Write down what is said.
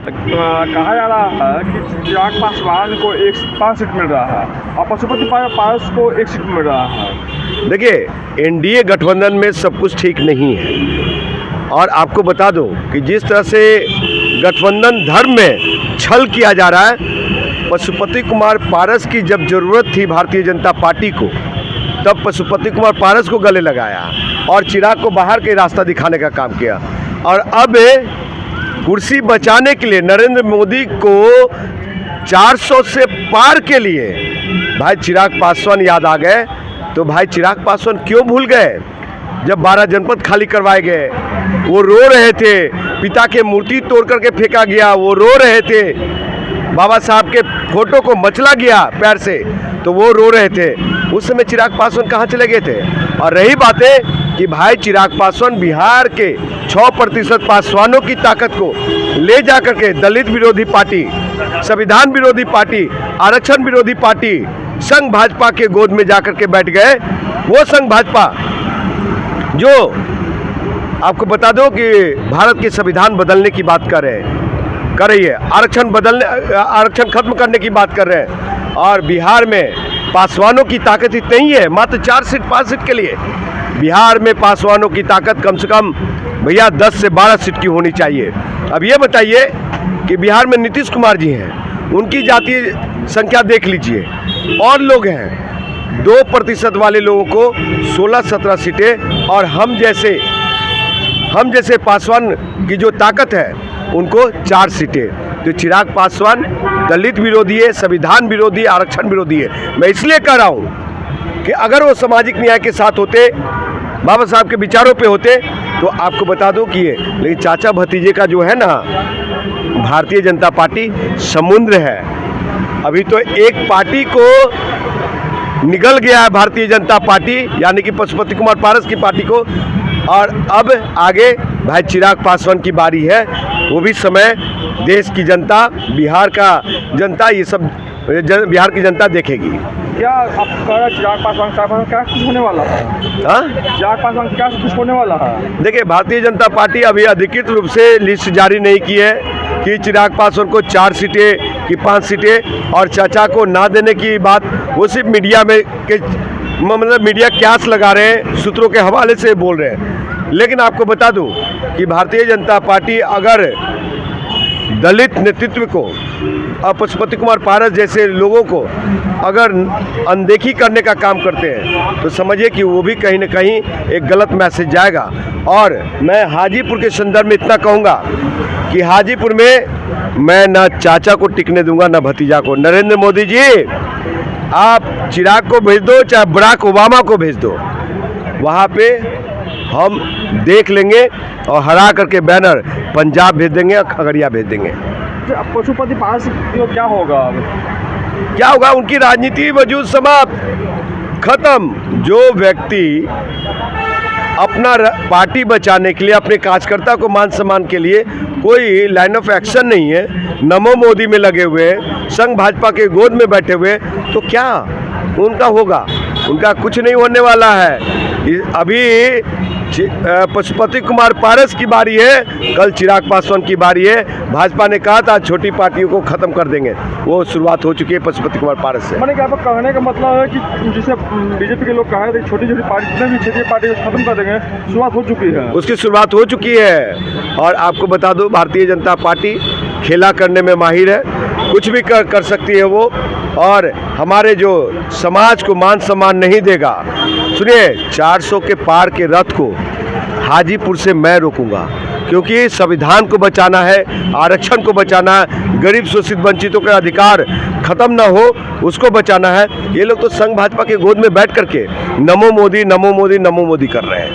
कहा जा रहा है कि चिराग पासवान को 5 सीट मिल रहा है और पशुपति पारस को 1 सीट मिल रहा है। देखिए, एनडीए गठबंधन में सब कुछ ठीक नहीं है और आपको बता दो कि जिस तरह से गठबंधन धर्म में छल किया जा रहा है, पशुपति कुमार पारस की जब ज़रूरत थी भारतीय जनता पार्टी को, तब पशुपति कुमार पारस को गले लगाया और चिराग को बाहर के रास्ता दिखाने का काम किया। और अब कुर्सी बचाने के लिए नरेंद्र मोदी को 400 से पार के लिए भाई चिराग पासवान याद आ गए। तो भाई चिराग पासवान क्यों भूल गए? जब 12 जनपद खाली करवाए गए, वो रो रहे थे। पिता के मूर्ति तोड़ करके फेंका गया, वो रो रहे थे। बाबा साहब के फोटो को मचला गया पैर से, तो वो रो रहे थे। उस समय चिराग पासवान कहाँ चले गए थे? और रही बातें कि भाई चिराग पासवान बिहार के 6% पासवानों की ताकत को ले जा करके दलित विरोधी पार्टी, संविधान विरोधी पार्टी, आरक्षण विरोधी पार्टी संघ भाजपा के गोद में जाकर के बैठ गए। वो संघ भाजपा जो आपको बता दो कि भारत के संविधान बदलने की बात कर रही है, आरक्षण खत्म करने की बात कर रहे हैं। और बिहार में पासवानों की ताकत इतनी ही है, मात्र 4 सीट 5 सीट के लिए बिहार में पासवानों की ताकत कम से कम भैया 10 से 12 सीट की होनी चाहिए। अब ये बताइए कि बिहार में नीतीश कुमार जी हैं, उनकी जातीय संख्या देख लीजिए, और लोग हैं 2% वाले लोगों को 16-17 सीटें, और हम जैसे पासवान की जो ताकत है उनको 4 सीटें। तो चिराग पासवान दलित विरोधी है, संविधान विरोधी, आरक्षण विरोधी है। मैं इसलिए कह रहा हूँ कि अगर वो सामाजिक न्याय के साथ होते, बाबा साहब के विचारों पे होते, तो आपको बता दो कि ये, लेकिन चाचा भतीजे का जो है ना, भारतीय जनता पार्टी समुद्र है। अभी तो एक पार्टी को निगल गया है भारतीय जनता पार्टी, यानी कि पशुपति कुमार पारस की पार्टी को, और अब आगे भाई चिराग पासवान की बारी है। वो भी समय देश की जनता, बिहार का जनता, ये सब बिहार की जनता देखेगी। क्या आप कह रहे चिराग पासवान साहब क्या कुछ होने वाला है? चिराग पासवान क्या कुछ होने वाला है? देखिए, भारतीय जनता पार्टी अभी अधिकृत रूप से लिस्ट जारी नहीं की है कि चिराग पासवान को 4 सीटें कि 5 सीटें, और चाचा को ना देने की बात वो सिर्फ मीडिया में मतलब मीडिया क्यास लगा रहे हैं, सूत्रों के हवाले से बोल रहे हैं। लेकिन आपको बता दूं कि भारतीय जनता पार्टी अगर दलित नेतृत्व को और पशुपति कुमार पारस जैसे लोगों को अगर अनदेखी करने का काम करते हैं, तो समझिए कि वो भी कहीं ना कहीं एक गलत मैसेज जाएगा। और मैं हाजीपुर के संदर्भ में इतना कहूँगा कि हाजीपुर में मैं ना चाचा को टिकने दूंगा, ना भतीजा को। नरेंद्र मोदी जी, आप चिराग को भेज दो, चाहे बराक ओबामा को भेज दो, वहाँ पे हम देख लेंगे और हरा करके बैनर पंजाब भेज देंगे और खगड़िया भेज देंगे। पशुपति पारस को क्या होगा? क्या होगा? उनकी राजनीति वजूद समाप्त, खत्म। जो व्यक्ति अपना पार्टी बचाने के लिए, अपने कार्यकर्ता को मान सम्मान के लिए कोई लाइन ऑफ एक्शन नहीं है, नमो मोदी में लगे हुए हैं, संघ भाजपा के गोद में बैठे हुए, तो क्या उनका होगा? उनका कुछ नहीं होने वाला है। अभी पशुपति कुमार पारस की बारी है, कल चिराग पासवान की बारी है। भाजपा ने कहा था छोटी पार्टियों को खत्म कर देंगे, वो शुरुआत हो चुकी है पशुपति कुमार पारस से। मैंने आपका कहने का मतलब है कि जिसे बीजेपी के लोग कहा है छोटी छोटी पार्टी, जितने भी क्षेत्रीय पार्टी को खत्म कर देंगे, शुरुआत हो चुकी है। उसकी शुरुआत हो चुकी है। और आपको बता दो, भारतीय जनता पार्टी खेला करने में माहिर है, कुछ भी कर सकती है वो, और हमारे जो समाज को मान सम्मान नहीं देगा। सुनिए, 400 के पार के रथ को हाजीपुर से मैं रोकूंगा, क्योंकि संविधान को बचाना है, आरक्षण को बचाना है, गरीब शोषित वंचितों का अधिकार खत्म ना हो उसको बचाना है। ये लोग तो संघ भाजपा के गोद में बैठ करके नमो मोदी नमो मोदी नमो मोदी कर रहे हैं।